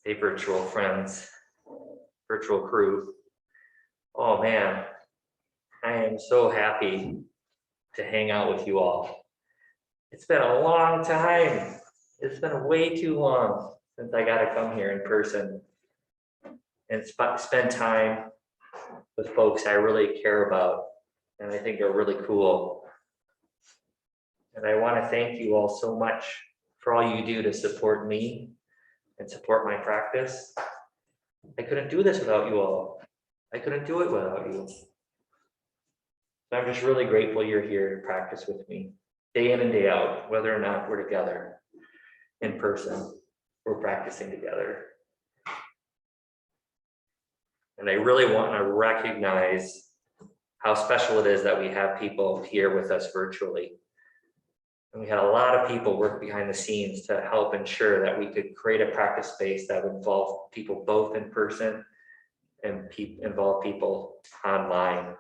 Hey, virtual friends, virtual crew. Oh man, I am so happy to hang out with you all. It's been a long time. It's been way too long since I got to come here in person and spend time with folks I really care about and I think are really cool. And I want to thank you all so much for all you do to support me and support my practice. I couldn't do this without you all. I couldn't do it without you. So I'm just really grateful you're here to practice with me day in and day out, whether or not we're together in person, we're practicing together. And I really want to recognize how special it is that we have people here with us virtually. And we had a lot of people work behind the scenes to help ensure that we could create a practice space that would involve people both in person and involve people online.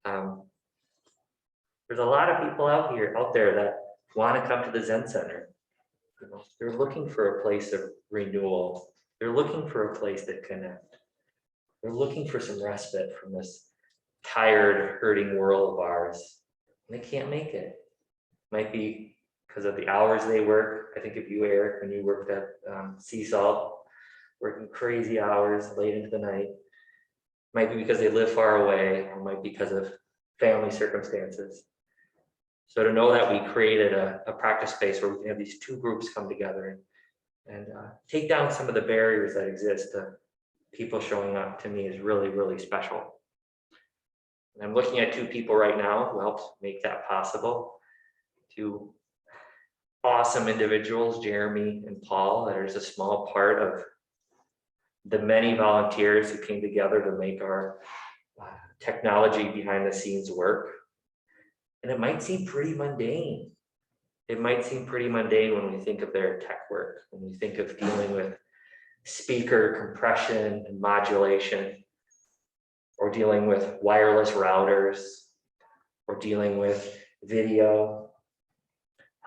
There's a lot of people out there that want to come to the Zen Center. You know, they're looking for a place of renewal. They're looking for a place to connect. They're looking for some respite from this tired, hurting world of ours. And they can't make it. Might be because of the hours they work. I think of you, Eric, when you worked at Sea Salt, working crazy hours late into the night. Might be because they live far away, or might be because of family circumstances. So to know that we created a practice space where we can have these two groups come together and take down some of the barriers that exist to people showing up, to me is really, really special. And I'm looking at two people right now who helped make that possible. Two awesome individuals, Jeremy and Paul, that is a small part of the many volunteers who came together to make our technology behind the scenes work. And it might seem pretty mundane. It might seem pretty mundane when we think of their tech work, when we think of dealing with speaker compression and modulation, or dealing with wireless routers, or dealing with video.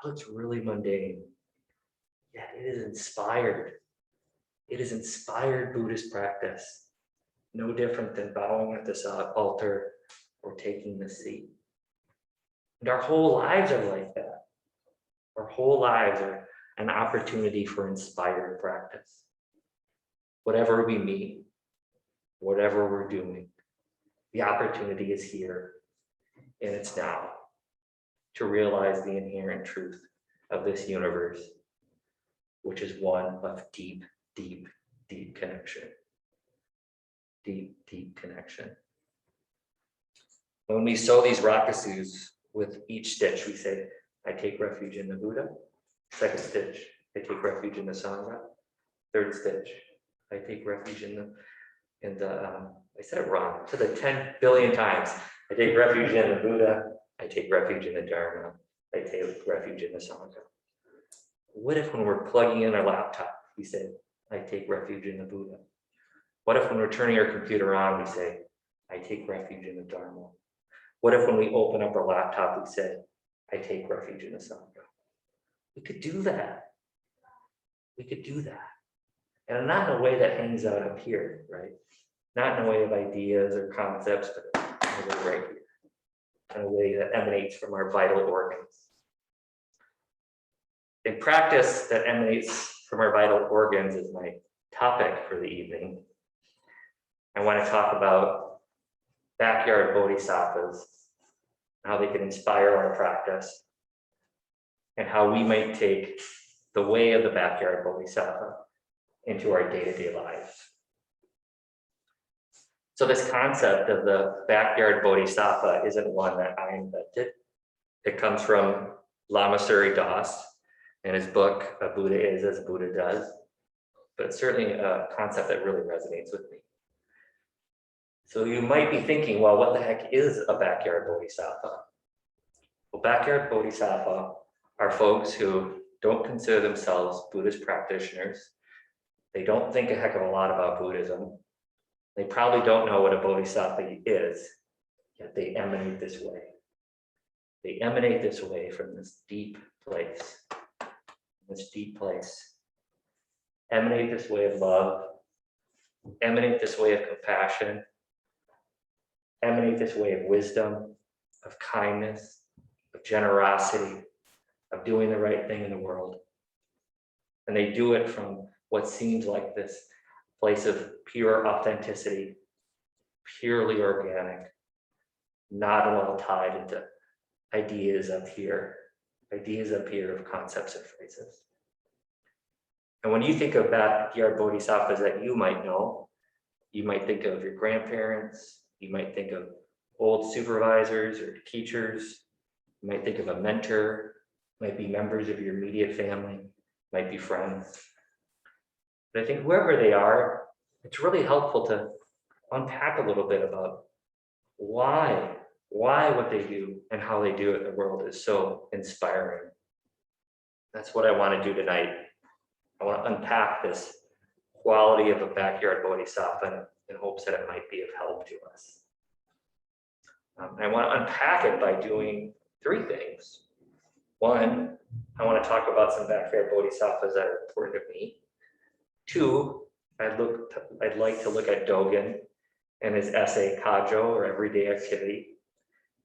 That looks really mundane. Yet it is inspired. It is inspired Buddhist practice. No different than bowing at this altar or taking the seat. And our whole lives are like that. Our whole lives are an opportunity for inspired practice. Whatever we meet, whatever we're doing, the opportunity is here, and it's now, to realize the inherent truth of this universe, which is one of deep, deep, deep connection. Deep, deep connection. When we sew these rakusus, with each stitch, we say, I take refuge in the Buddha. Second stitch, I take refuge in the Sangha. Third stitch, I take refuge in the I said it wrong, to the 10 billion times. I take refuge in the Buddha. I take refuge in the Dharma. I take refuge in the Sangha. What if when we're plugging in our laptop, we say, I take refuge in the Buddha? What if when we're turning our computer on, we say, I take refuge in the Dharma? What if when we open up our laptop, we say, I take refuge in the Sangha? We could do that. We could do that. And not in a way that hangs out up here, right? Not in a way of ideas or concepts, but in a way right here. In a way that emanates from our vital organs. In practice that emanates from our vital organs is my topic for the evening. I want to talk about backyard bodhisattvas, how they can inspire our practice, and how we might take the way of the backyard bodhisattva into our day-to-day lives. So this concept of the backyard bodhisattva isn't one that I invented. It comes from Lama Surya Das in his book, A Buddha Is as Buddha Does, but it's certainly a concept that really resonates with me. So you might be thinking, well, what the heck is a backyard bodhisattva? Well, backyard bodhisattva are folks who don't consider themselves Buddhist practitioners. They don't think a heck of a lot about Buddhism. They probably don't know what a bodhisattva is, yet they emanate this way. They emanate this way from this deep place. emanate this way of love, emanate this way of compassion, emanate this way of wisdom, of kindness, of generosity, of doing the right thing in the world. And they do it from what seems like this place of pure authenticity, purely organic, not at all tied into ideas up here of concepts and phrases. And when you think of backyard bodhisattvas that you might know, you might think of your grandparents, you might think of old supervisors or teachers, you might think of a mentor, might be members of your immediate family, might be friends. But I think whoever they are, it's really helpful to unpack a little bit about why what they do and how they do it in the world is so inspiring. That's what I want to do tonight. I want to unpack this quality of a backyard bodhisattva in hopes that it might be of help to us. And I want to unpack it by doing three things. One, I want to talk about some backyard bodhisattvas that are important to me. Two, I'd like to look at Dogen and his essay Kajo, or Everyday Activity.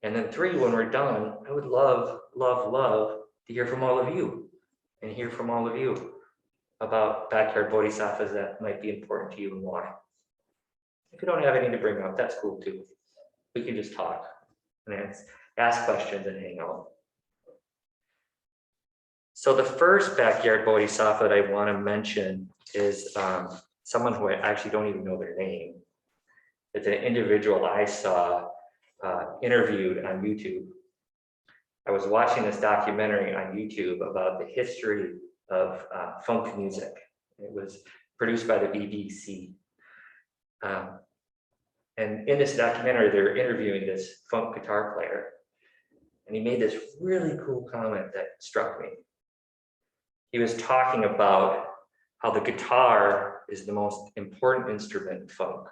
And then three, when we're done, I would love to hear from all of you and hear from all of you about backyard bodhisattvas that might be important to you and why. If you don't have anything to bring up, that's cool too. We can just talk and ask questions and hang out. So the first backyard bodhisattva that I want to mention is someone who I actually don't even know their name. It's an individual I saw interviewed on YouTube. I was watching this documentary on YouTube about the history of funk music. It was produced by the BBC. And in this documentary, they were interviewing this funk guitar player. And he made this really cool comment that struck me. He was talking about how the guitar is the most important instrument in funk.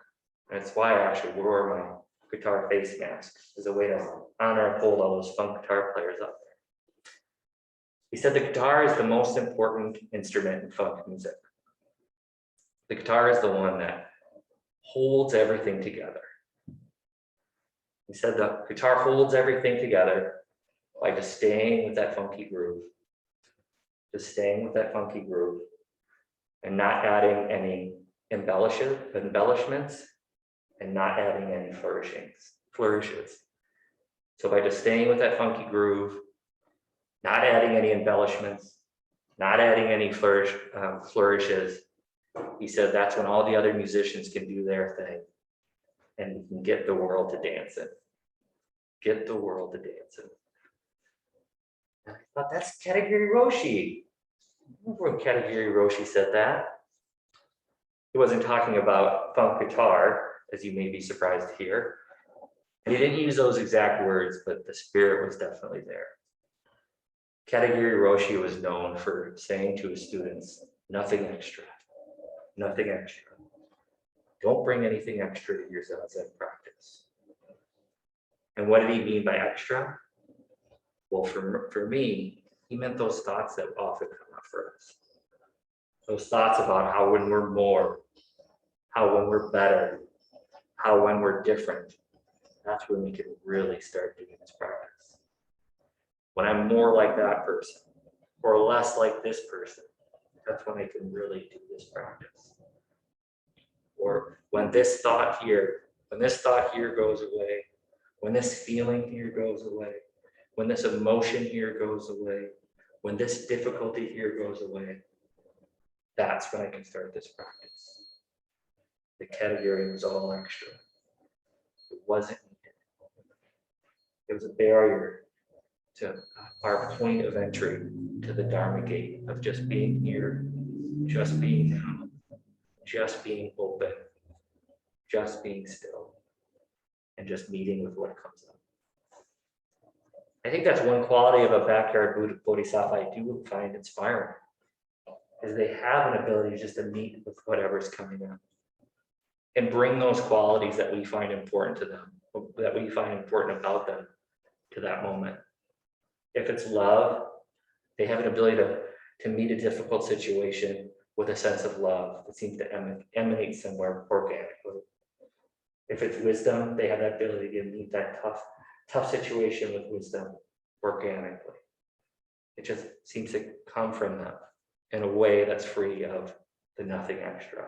And that's why I actually wore my guitar face mask, as a way to honor and hold all those funk guitar players up there. He said the guitar is the most important instrument in funk music. The guitar is the one that holds everything together. He said the guitar holds everything together by just staying with that funky groove. Just staying with that funky groove and not adding any embellishments and not adding any flourishes. So by just staying with that funky groove, not adding any embellishments, not adding any flourishes, he said that's when all the other musicians can do their thing and we can get the world to dancing. Get the world to dancing. And I thought, that's Katagiri Roshi. Remember when Katagiri Roshi said that? He wasn't talking about funk guitar, as you may be surprised to hear. And he didn't use those exact words, but the spirit was definitely there. Katagiri Roshi was known for saying to his students, nothing extra, nothing extra. Don't bring anything extra to your Zazen practice. And what did he mean by extra? Well, for me, he meant those thoughts that often come up for us. Those thoughts about how when we're more, how when we're better, how when we're different, that's when we can really start doing this practice. When I'm more like that person or less like this person, that's when I can really do this practice. Or when this thought here goes away, when this feeling here goes away, when this emotion here goes away, when this difficulty here goes away, that's when I can start this practice. The category was all extra. It wasn't needed. It was a barrier to our point of entry to the Dharma gate of just being here, just being now, just being open, just being still, and just meeting with what comes up. I think that's one quality of a backyard bodhisattva I do find inspiring, is they have an ability just to meet with whatever's coming up and bring those qualities that we find important to them, that we find important about them to that moment. If it's love, they have an ability to meet a difficult situation with a sense of love that seems to emanate somewhere organically. If it's wisdom, they have that ability to meet that tough situation with wisdom organically. It just seems to come from them in a way that's free of the nothing extra.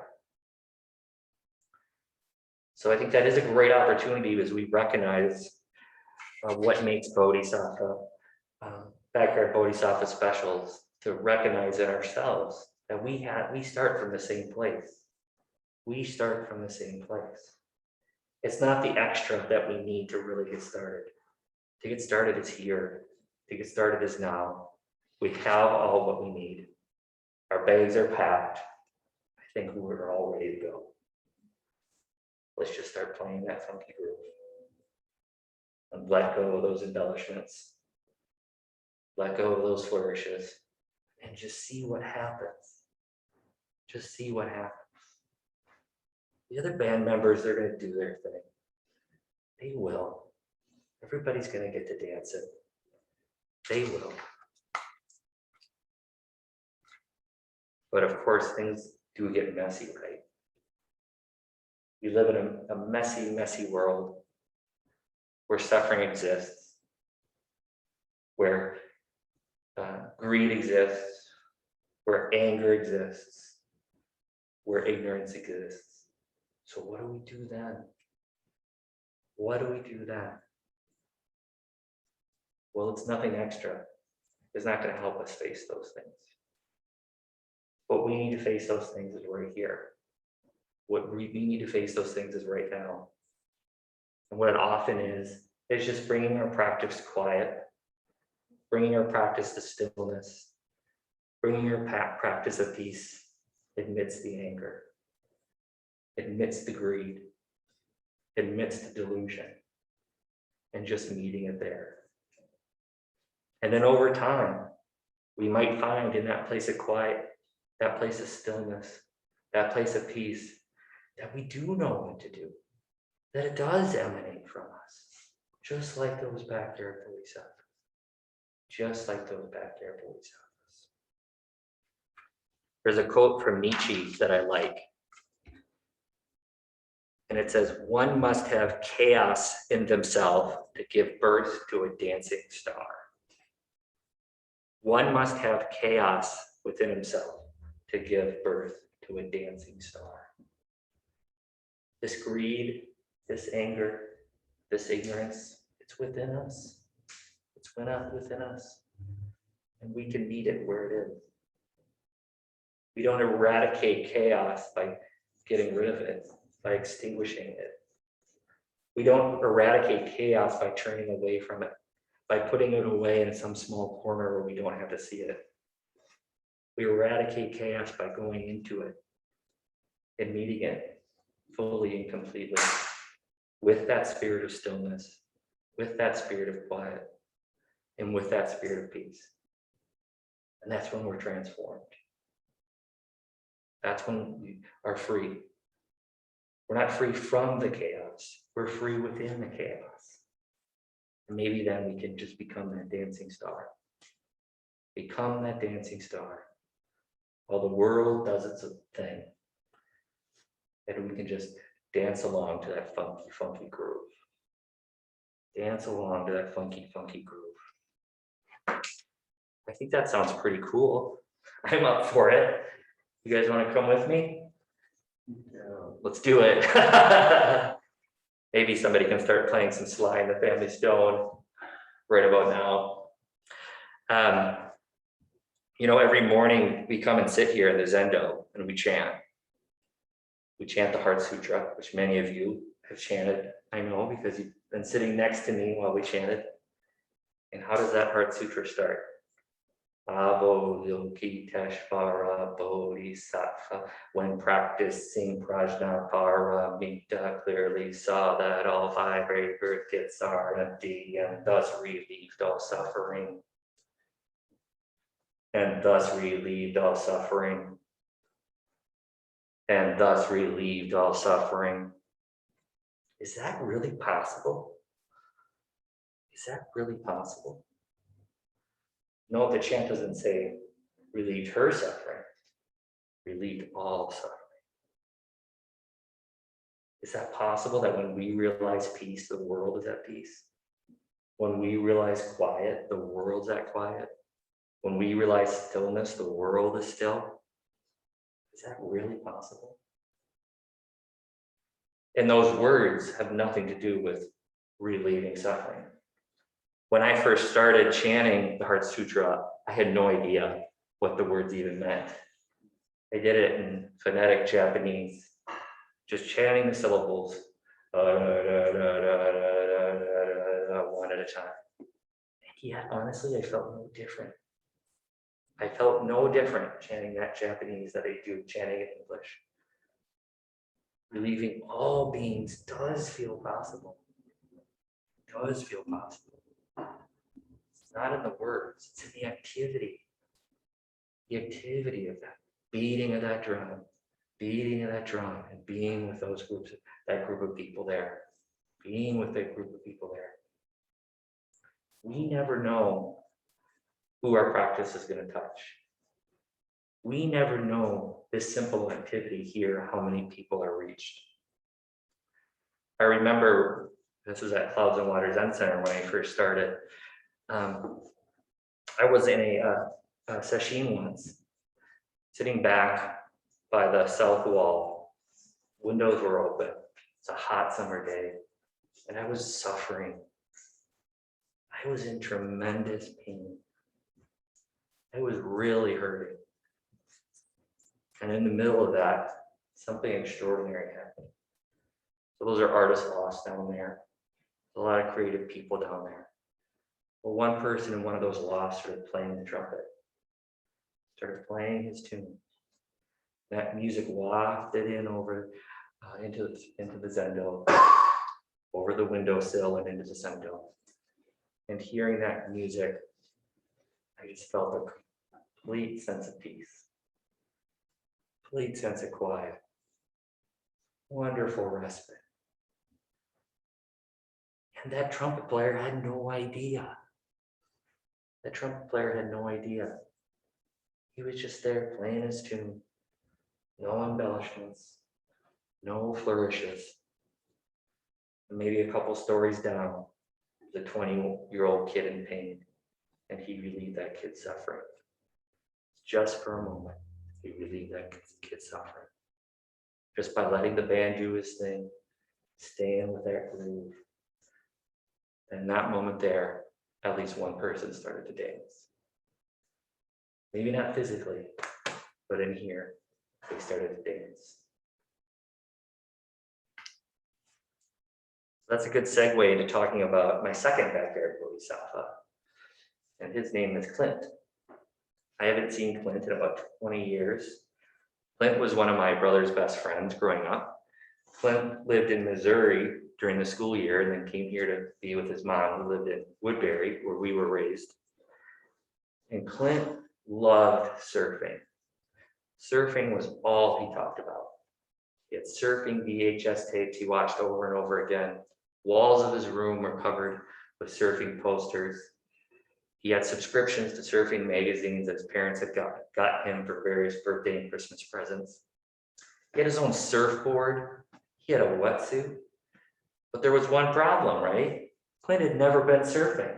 So I think that is a great opportunity as we recognize what makes Bodhisattva, backyard Bodhisattva specials, to recognize in ourselves that we start from the same place. We start from the same place. It's not the extra that we need to really get started. To get started is here. To get started is now. We have all what we need. Our bags are packed. I think we're all ready to go. Let's just start playing that funky groove and let go of those embellishments. Let go of those flourishes and just see what happens. Just see what happens. The other band members, they're going to do their thing. They will. Everybody's going to get to dance it. They will. But of course, things do get messy, right? We live in a messy, messy world where suffering exists, where greed exists, where anger exists, where ignorance exists. So what do we do then? What do we do then? Well, it's nothing extra. It's not going to help us face those things. What we need to face those things is right here. What we need to face those things is right now. And what it often is just bringing our practice quiet, bringing our practice to stillness, bringing our practice of peace amidst the anger, amidst the greed, amidst the delusion, and just meeting it there. And then over time, we might find in that place of quiet, that place of stillness, that place of peace, that we do know what to do, that it does emanate from us, just like those backyard bodhisattvas, just like those backyard bodhisattvas. There's a quote from Nietzsche that I like, and it says, "One must have chaos in themselves to give birth to a dancing star." One must have chaos within himself to give birth to a dancing star. This greed, this anger, this ignorance, it's within us. It's within us. And we can meet it where it is. We don't eradicate chaos by getting rid of it, by extinguishing it. We don't eradicate chaos by turning away from it, by putting it away in some small corner where we don't have to see it. We eradicate chaos by going into it and meeting it fully and completely with that spirit of stillness, with that spirit of quiet, and with that spirit of peace. And that's when we're transformed. That's when we are free. We're not free from the chaos. We're free within the chaos. And maybe then we can just become that dancing star. Become that dancing star while the world does its thing. And we can just dance along to that funky, funky groove. Dance along to that funky, funky groove. I think that sounds pretty cool. I'm up for it. You guys want to come with me? Let's do it. Maybe somebody can start playing some Sly and the Family Stone right about now. Every morning we come and sit here in the Zendo and we chant. We chant the Heart Sutra, which many of you have chanted, I know, because you've been sitting next to me while we chanted. And how does that Heart Sutra start? Avalokiteshvara Bodhisattva, when practicing Prajnaparamita, clearly saw that all 5 great births are empty and thus relieved all suffering. And thus relieved all suffering. And thus relieved all suffering. Is that really possible? Is that really possible? No, the chant doesn't say relieved her suffering. relieved all suffering. Is that possible that when we realize peace, the world is at peace? When we realize quiet, the world's at quiet? When we realize stillness, the world is still? Is that really possible? And those words have nothing to do with relieving suffering. When I first started chanting the Heart Sutra, I had no idea what the words even meant. I did it in phonetic Japanese, just chanting the syllables one at a time. And yet, honestly, I felt no different. I felt no different chanting that Japanese that I do chanting in English. Relieving all beings does feel possible. It does feel possible. It's not in the words, it's in the activity. The activity of that, beating of that drum, and being with those groups, that group of people there, being with that group of people there. We never know who our practice is going to touch. We never know this simple activity here, how many people are reached. I remember, this was at Clouds and Water Zen Center when I first started. I was in a sesshin once, sitting back by the south wall. Windows were open. It's a hot summer day, and I was suffering. I was in tremendous pain. I was really hurting. And in the middle of that, something extraordinary happened. So those are artists lost down there. A lot of creative people down there. Well, one person in one of those lost started playing the trumpet. Started playing his tune. That music wafted in over into the zendo, over the windowsill and into the zendo. And hearing that music, I just felt a complete sense of peace, complete sense of quiet, wonderful respite. And that trumpet player had no idea. That trumpet player had no idea. He was just there playing his tune. No embellishments, no flourishes. And maybe a couple stories down, the 20-year-old kid in pain, and he relieved that kid's suffering. Just for a moment, he relieved that kid's suffering. Just by letting the band do his thing, staying with that groove. And that moment there, at least one person started to dance. Maybe not physically, but in here, they started to dance. That's a good segue into talking about my second backyard bodhisattva, and his name is Clint. I haven't seen Clint in about 20 years. Clint was one of my brother's best friends growing up. Clint lived in Missouri during the school year and then came here to be with his mom, who lived in Woodbury, where we were raised. And Clint loved surfing. Surfing was all he talked about. He had surfing VHS tapes he watched over and over again. Walls of his room were covered with surfing posters. He had subscriptions to surfing magazines that his parents had got him for various birthday and Christmas presents. He had his own surfboard. He had a wetsuit. But there was one problem, right? Clint had never been surfing,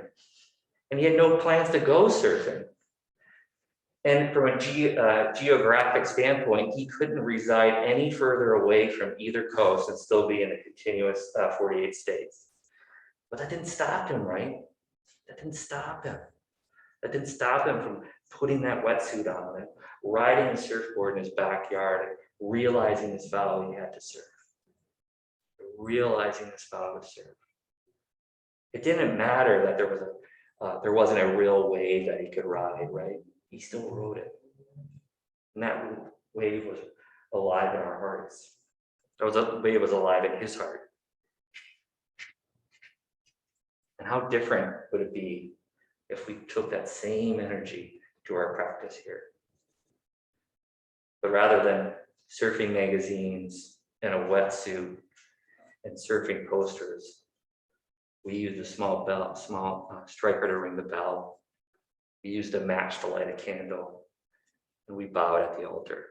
and he had no plans to go surfing. And from a geographic standpoint, he couldn't reside any further away from either coast and still be in a continuous 48 states. But that didn't stop him, right? That didn't stop him. That didn't stop him from putting that wetsuit on and riding a surfboard in his backyard and realizing this vow he had to surf. Realizing this vow to surf. It didn't matter that there wasn't a real wave that he could ride, right? He still rode it. And that wave was alive in our hearts. That wave was alive in his heart. And how different would it be if we took that same energy to our practice here? But rather than surfing magazines and a wetsuit and surfing posters, we used a small striker to ring the bell. We used a match to light a candle, and we bowed at the altar.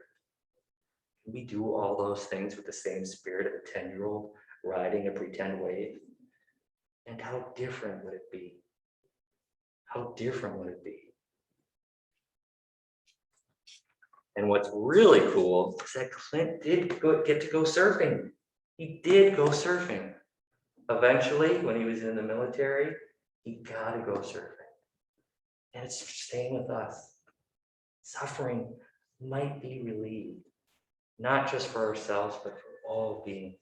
Can we do all those things with the same spirit of a 10-year-old riding a pretend wave? And how different would it be? How different would it be? And what's really cool is that Clint did get to go surfing. He did go surfing. Eventually, when he was in the military, he got to go surfing. And it's staying with us. Suffering might be relieved, not just for ourselves, but for all beings.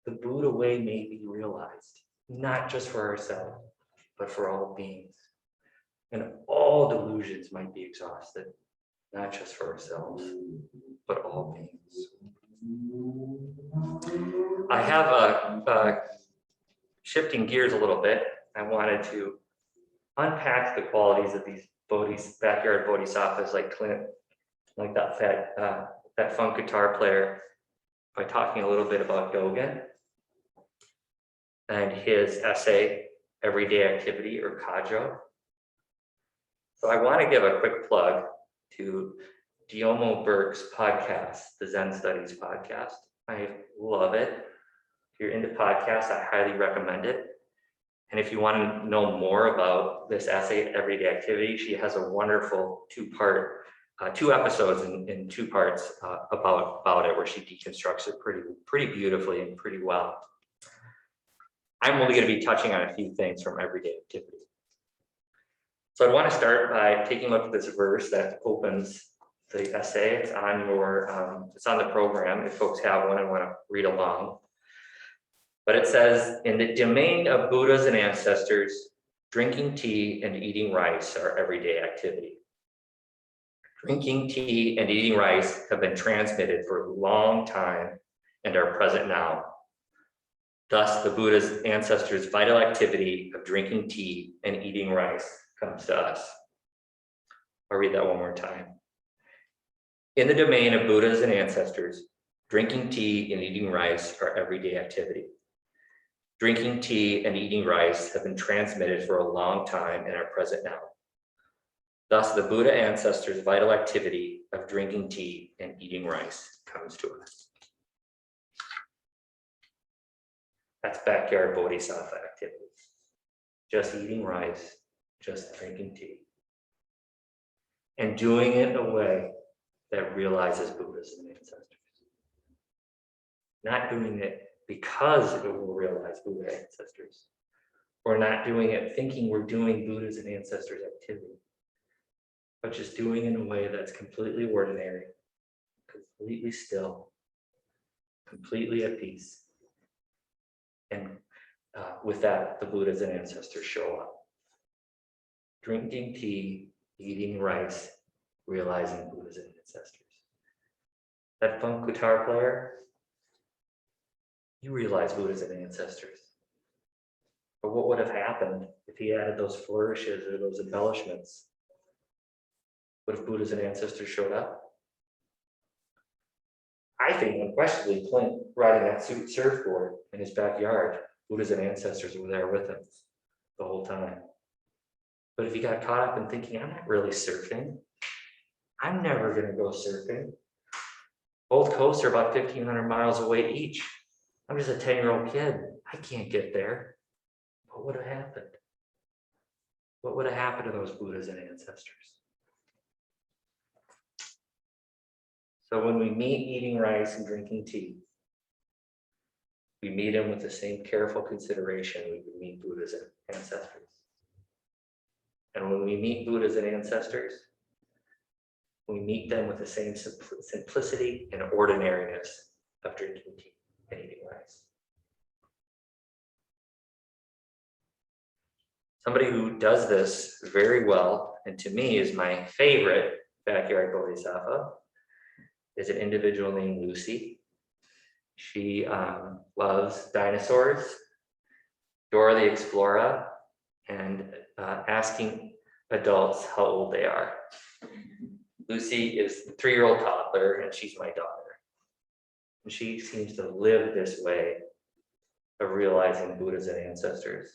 The Buddha way may be realized, not just for ourselves, but for all beings. And all delusions might be exhausted, not just for ourselves, but all beings. I have shifting gears a little bit. I wanted to unpack the qualities of these backyard bodhisattvas like Clint, like that funk guitar player, by talking a little bit about Dogen and his essay, Everyday Activity, or Kajo. So I want to give a quick plug to Diomo Burke's podcast, the Zen Studies podcast. I love it. If you're into podcasts, I highly recommend it. And if you want to know more about this essay, Everyday Activity, she has a wonderful two episodes in 2 parts about it, where she deconstructs it pretty beautifully and pretty well. I'm only going to be touching on a few things from Everyday Activity. So I want to start by taking a look at this verse that opens the essay. It's on the program if folks have one and want to read along. But it says, in the domain of Buddhas and ancestors, drinking tea and eating rice are everyday activity. Drinking tea and eating rice have been transmitted for a long time and are present now. Thus, the Buddha's ancestors' vital activity of drinking tea and eating rice comes to us. I'll read that one more time. In the domain of Buddhas and ancestors, drinking tea and eating rice are everyday activity. Drinking tea and eating rice have been transmitted for a long time and are present now. Thus, the Buddha ancestors' vital activity of drinking tea and eating rice comes to us. That's backyard bodhisattva activity. Just eating rice, just drinking tea. And doing it in a way that realizes Buddhas and ancestors. Not doing it because it will realize Buddha ancestors. Or not doing it thinking we're doing Buddhas and ancestors activity. But just doing it in a way that's completely ordinary, completely still, completely at peace. And with that, the Buddhas and ancestors show up. Drinking tea, eating rice, realizing Buddhas and ancestors. That funk guitar player, you realize Buddhas and ancestors. But what would have happened if he added those flourishes or those embellishments? What if Buddhas and ancestors showed up? I think unquestionably Clint riding that surfboard in his backyard, Buddhas and ancestors were there with him the whole time. But if he got caught up in thinking, I'm not really surfing, I'm never going to go surfing. Both coasts are about 1,500 miles away each. I'm just a 10-year-old kid. I can't get there. What would have happened? What would have happened to those Buddhas and ancestors? So when we meet eating rice and drinking tea, we meet them with the same careful consideration we would meet Buddhas and ancestors. And when we meet Buddhas and ancestors, we meet them with the same simplicity and ordinariness of drinking tea and eating rice. Somebody who does this very well, and to me is my favorite backyard bodhisattva, is an individual named Lucy. She loves dinosaurs, Dora the Explorer, and asking adults how old they are. Lucy is a 3-year-old toddler, and she's my daughter. And she seems to live this way of realizing Buddhas and ancestors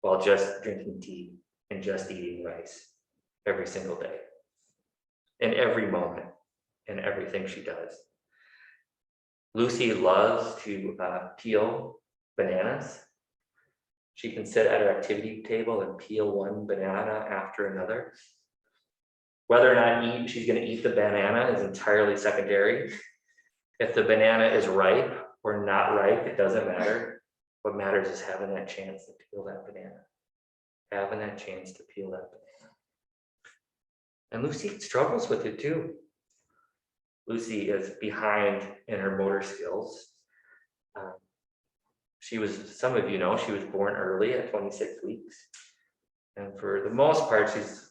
while just drinking tea and just eating rice every single day, in every moment, in everything she does. Lucy loves to peel bananas. She can sit at her activity table and peel one banana after another. Whether or not she's going to eat the banana is entirely secondary. If the banana is ripe or not ripe, it doesn't matter. What matters is having that chance to peel that banana. Having that chance to peel that banana. And Lucy struggles with it too. Lucy is behind in her motor skills. Some of you know, she was born early at 26 weeks. And for the most part, she's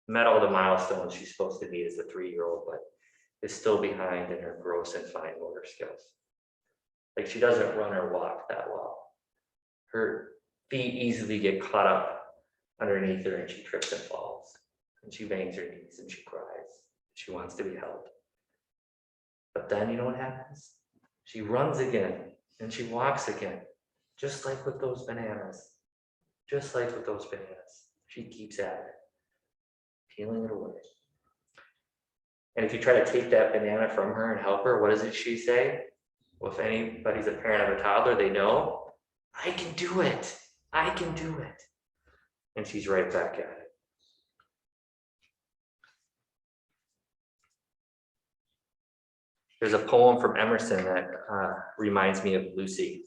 met all the milestones she's supposed to be as a 3-year-old, but is still behind in her gross and fine motor skills. Like she doesn't run or walk that well. Her feet easily get caught up underneath her and she trips and falls. And she bangs her knees and she cries. She wants to be held. But then you know what happens? She runs again and she walks again, just like with those bananas. Just like with those bananas. She keeps at it, peeling it away. And if you try to take that banana from her and help her, what does she say? Well, if anybody's a parent of a toddler, they know, I can do it. I can do it. And she's right back at it. There's a poem from Emerson that reminds me of Lucy.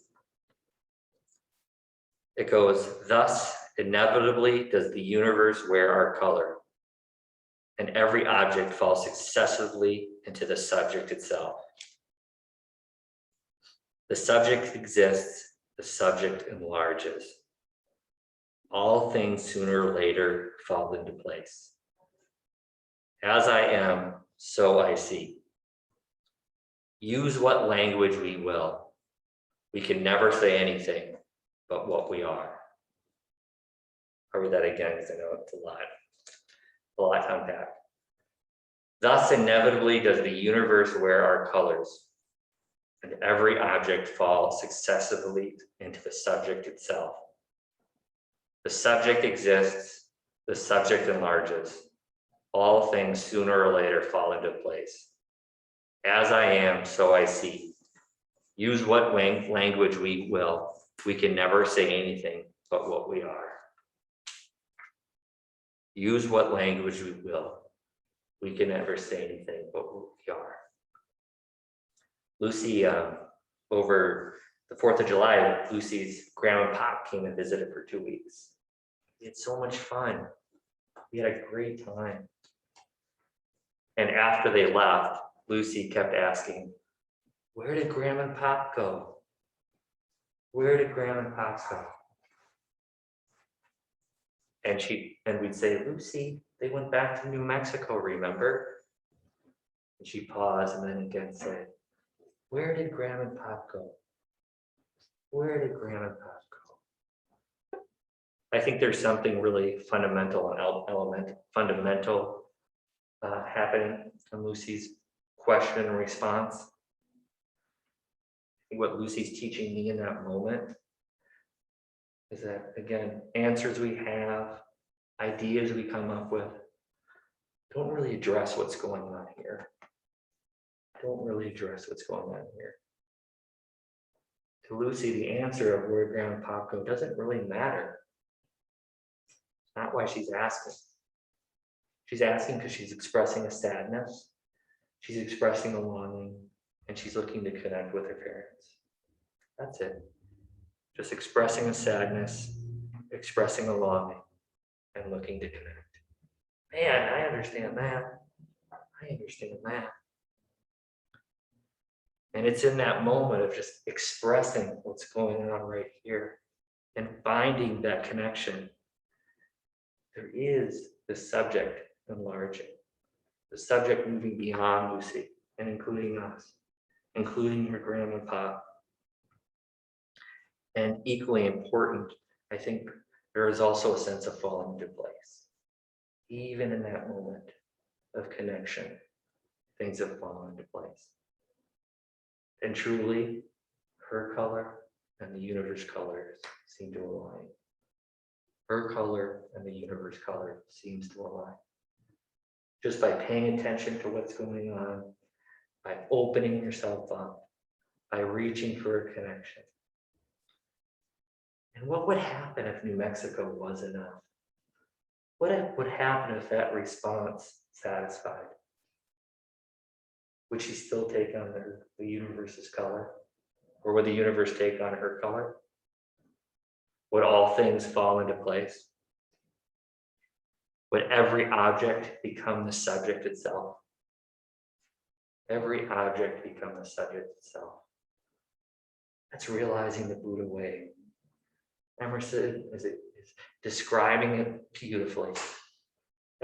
It goes, thus inevitably does the universe wear our color, and every object falls successively into the subject itself. The subject exists, the subject enlarges. All things sooner or later fall into place. As I am, so I see. Use what language we will. We can never say anything but what we are. I'll read that again because I know it's a lot to unpack. Thus inevitably does the universe wear our colors, and every object falls successively into the subject itself. The subject exists, the subject enlarges. All things sooner or later fall into place. As I am, so I see. Use what language we will. We can never say anything but what we are. Use what language we will. We can never say anything but what we are. Lucy, over the 4th of July, Lucy's grandma and pop came and visited for 2 weeks. We had so much fun. We had a great time. And after they left, Lucy kept asking, where did Grandma and Pop go? Where did Grandma and Pop go? And we'd say, Lucy, they went back to New Mexico, remember? And she paused and then again said, where did Grandma and Pop go? Where did Grandma and Pop go? I think there's something really fundamental happening in Lucy's question and response. I think what Lucy's teaching me in that moment is that, again, answers we have, ideas we come up with, don't really address what's going on here. Don't really address what's going on here. To Lucy, the answer of where Grandma and Pop go doesn't really matter. It's not why she's asking. She's asking because she's expressing a sadness. She's expressing a longing, and she's looking to connect with her parents. That's it. Just expressing a sadness, expressing a longing, and looking to connect. Man, I understand that. I understand that. And it's in that moment of just expressing what's going on right here and finding that connection. There is the subject enlarging. The subject moving beyond Lucy and including us, including her grandma and pop. And equally important, I think there is also a sense of falling into place. Even in that moment of connection, things have fallen into place. And truly, her color and the universe colors seem to align. Her color and the universe color seems to align. Just by paying attention to what's going on by opening yourself up, by reaching for a connection. And what would happen if New Mexico was enough? What would happen if that response satisfied? Would she still take on the universe's color? Or would the universe take on her color? Would all things fall into place? Would every object become the subject itself? Every object become the subject itself. That's realizing the Buddha way. Emerson is describing it beautifully.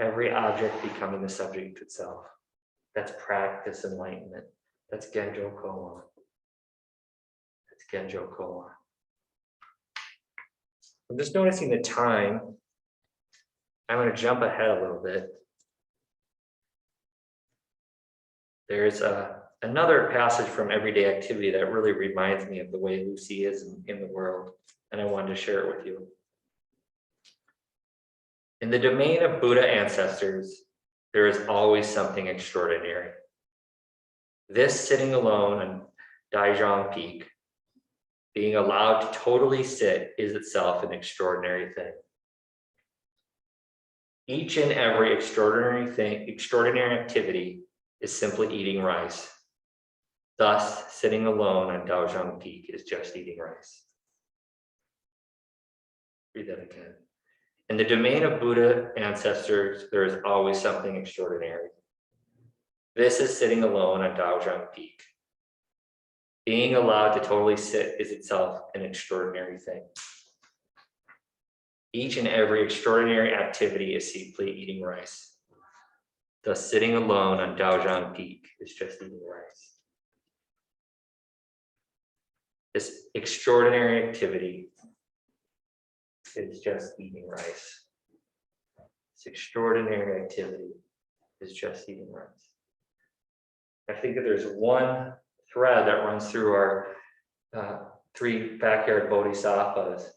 Every object becoming the subject itself. That's practice enlightenment. That's Genjo Koan. That's Genjo Koan. I'm just noticing the time. I'm going to jump ahead a little bit. There's another passage from Everyday Activity that really reminds me of the way Lucy is in the world, and I wanted to share it with you. In the domain of Buddha ancestors, there is always something extraordinary. This sitting alone on Daijang Peak, being allowed to totally sit, is itself an extraordinary thing. Each and every extraordinary activity is simply eating rice. Thus, sitting alone on Daojang Peak is just eating rice. Read that again. In the domain of Buddha ancestors, there is always something extraordinary. This is sitting alone on Daojang Peak. Being allowed to totally sit is itself an extraordinary thing. Each and every extraordinary activity is simply eating rice. Thus, sitting alone on Daojang Peak is just eating rice. This extraordinary activity is just eating rice. This extraordinary activity is just eating rice. I think that there's one thread that runs through our 3 backyard bodhisattvas,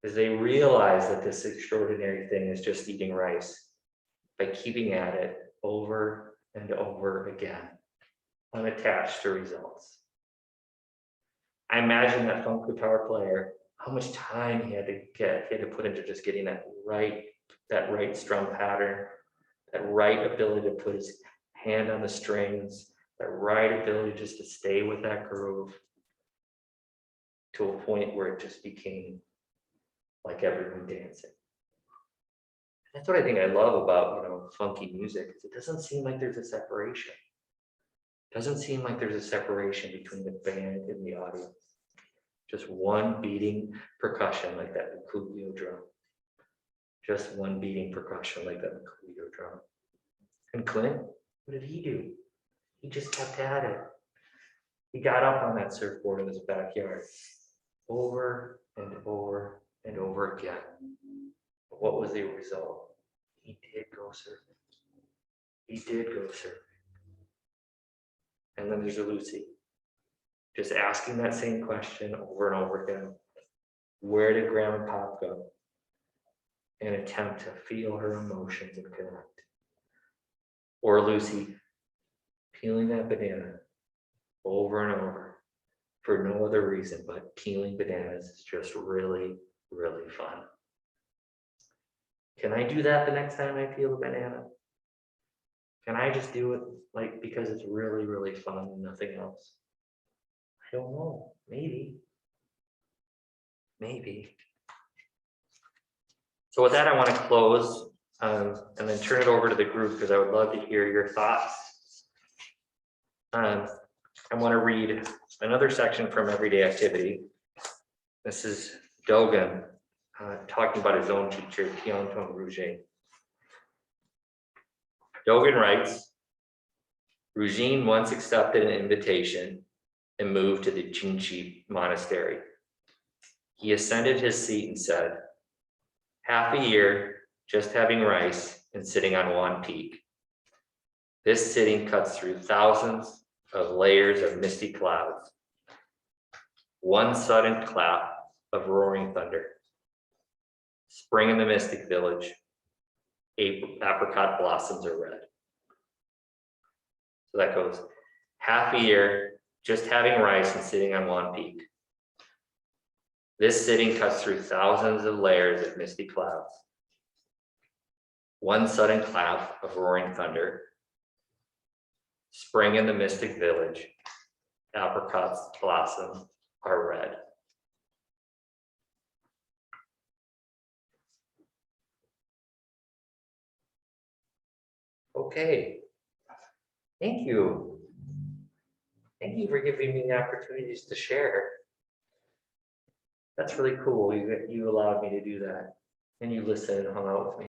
is they realize that this extraordinary thing is just eating rice by keeping at it over and over again, unattached to results. I imagine that funk guitar player, how much time he had to put into just getting that right strum pattern, that right ability to put his hand on the strings, that right ability just to stay with that groove to a point where it just became like everyone dancing. That's what I think I love about, funky music, is it doesn't seem like there's a separation. It doesn't seem like there's a separation between the band and the audience. Just one beating percussion like that Makuyo drum. Just one beating percussion like that Makuyo drum. And Clint, what did he do? He just kept at it. He got up on that surfboard in his backyard over and over and over again. But what was the result? He did go surfing. He did go surfing. And then there's a Lucy, just asking that same question over and over again. Where did Grandma and Pop go? And attempt to feel her emotions and connect. Or Lucy peeling that banana over and over for no other reason but peeling bananas is just really, really fun. Can I do that the next time I peel a banana? Can I just do it because it's really, really fun and nothing else? I don't know. Maybe. So with that, I want to close and then turn it over to the group because I would love to hear your thoughts. I want to read another section from Everyday Activity. This is Dogen talking about his own teacher, Tiantong Rouget. Dogen writes, Rugine once accepted an invitation and moved to the Jinchi monastery. He ascended his seat and said, half a year just having rice and sitting on one peak. This sitting cuts through thousands of layers of misty clouds. One sudden clap of roaring thunder. Spring in the mystic village. Apricot blossoms are red. So that goes, half a year just having rice and sitting on one peak. This sitting cuts through thousands of layers of misty clouds. One sudden clap of roaring thunder. Spring in the mystic village. Apricots blossom are red. Okay. Thank you. Thank you for giving me the opportunities to share. That's really cool. You allowed me to do that. And you listened and hung out with me.